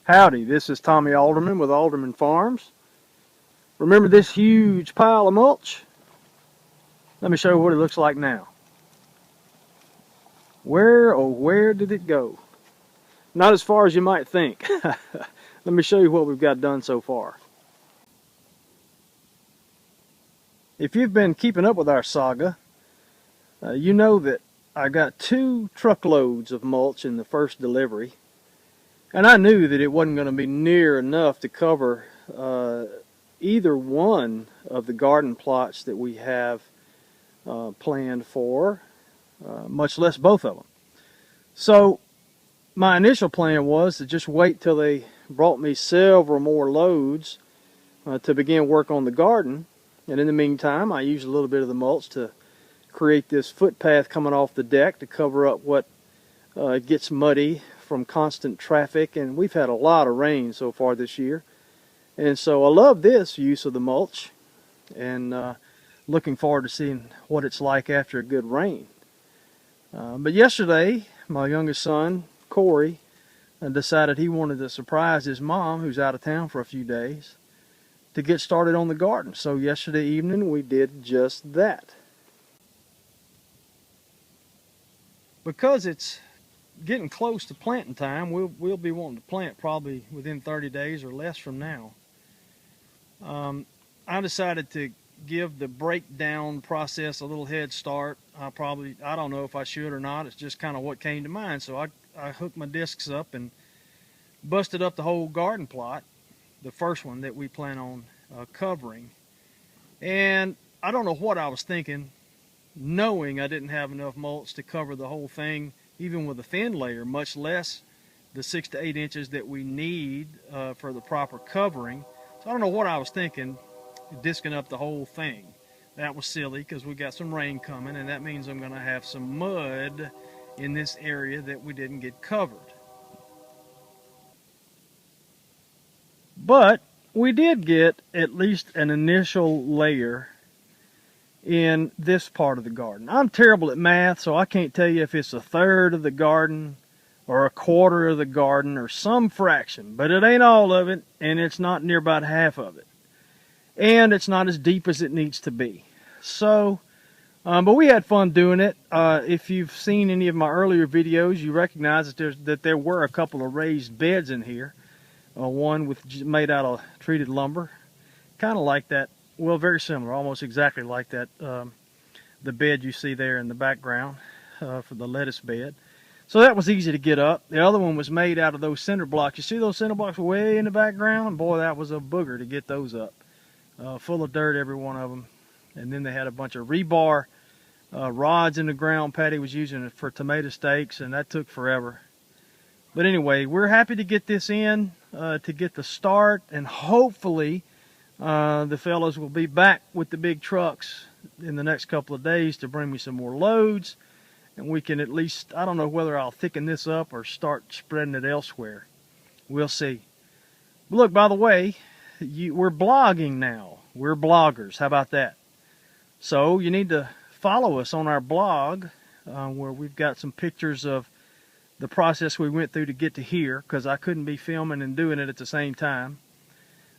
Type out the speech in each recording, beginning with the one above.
Howdy, this is Tommy Alderman with Alderman Farms. Remember this huge pile of mulch? Let me show you what it looks like now. Where did it go? Not as far as you might think. Let me show you what we've got done so far. If you've been keeping up with our saga, you know that I got 2 truckloads of mulch in the first delivery. And I knew that it wasn't going to be near enough to cover either one of the garden plots that we have planned for, much less both of them. So my initial plan was to just wait till they brought me several more loads to begin work on the garden. And in the meantime, I used a little bit of the mulch to create this footpath coming off the deck to cover up what gets muddy from constant traffic, and we've had a lot of rain so far this year. And so I love this use of the mulch, and looking forward to seeing what it's like after a good rain. But yesterday, my youngest son, Corey, decided he wanted to surprise his mom, who's out of town for a few days, to get started on the garden. So yesterday evening we did just that. Because it's getting close to planting time, we'll be wanting to plant probably within 30 days or less from now. I decided to give the breakdown process a little head start. I don't know if I should or not. It's just kind of what came to mind. So I hooked my discs up and busted up the whole garden plot, the first one that we plan on covering. And I don't know what I was thinking, knowing I didn't have enough mulch to cover the whole thing, even with a thin layer, much less the 6 to 8 inches that we need for the proper covering. So I don't know what I was thinking, disking up the whole thing. That was silly because we got some rain coming, and that means I'm going to have some mud in this area that we didn't get covered. But we did get at least an initial layer in this part of the garden. I'm terrible at math, so I can't tell you if it's a third of the garden or a quarter of the garden or some fraction, but it ain't all of it, and it's not near about half of it. And it's not as deep as it needs to be. So, but we had fun doing it. If you've seen any of my earlier videos, you recognize that there were a couple of raised beds in here. One made out of treated lumber, kind of like that. Well, very similar, almost exactly like that, the bed you see there in the background for the lettuce bed. So that was easy to get up. The other one was made out of those cinder blocks. You see those cinder blocks way in the background? Boy, that was a booger to get those up. Full of dirt, every one of them. And then they had a bunch of rebar rods in the ground. Patty was using it for tomato stakes, and that took forever. But anyway, we're happy to get this in, to get the start, and hopefully the fellows will be back with the big trucks in the next couple of days to bring me some more loads, and we can at least, I don't know whether I'll thicken this up or start spreading it elsewhere. We'll see. But look, by the way, we're blogging now. We're bloggers. How about that? So you need to follow us on our blog, where we've got some pictures of the process we went through to get to here, because I couldn't be filming and doing it at the same time.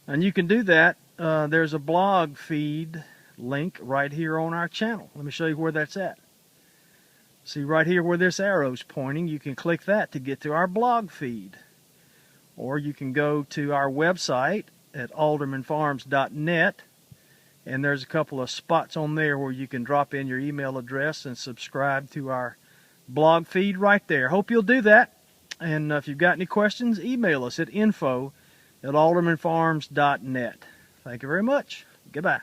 And you can do that. There's a blog feed link right here on our channel. Let me show you where that's at. See right here where this arrow's pointing, you can click that to get to our blog feed. Or you can go to our website at aldermanfarms.net, and there's a couple of spots on there where you can drop in your email address and subscribe to our blog feed right there. Hope you'll do that. And if you've got any questions, email us at info@aldermanfarms.net. Thank you very much. Goodbye.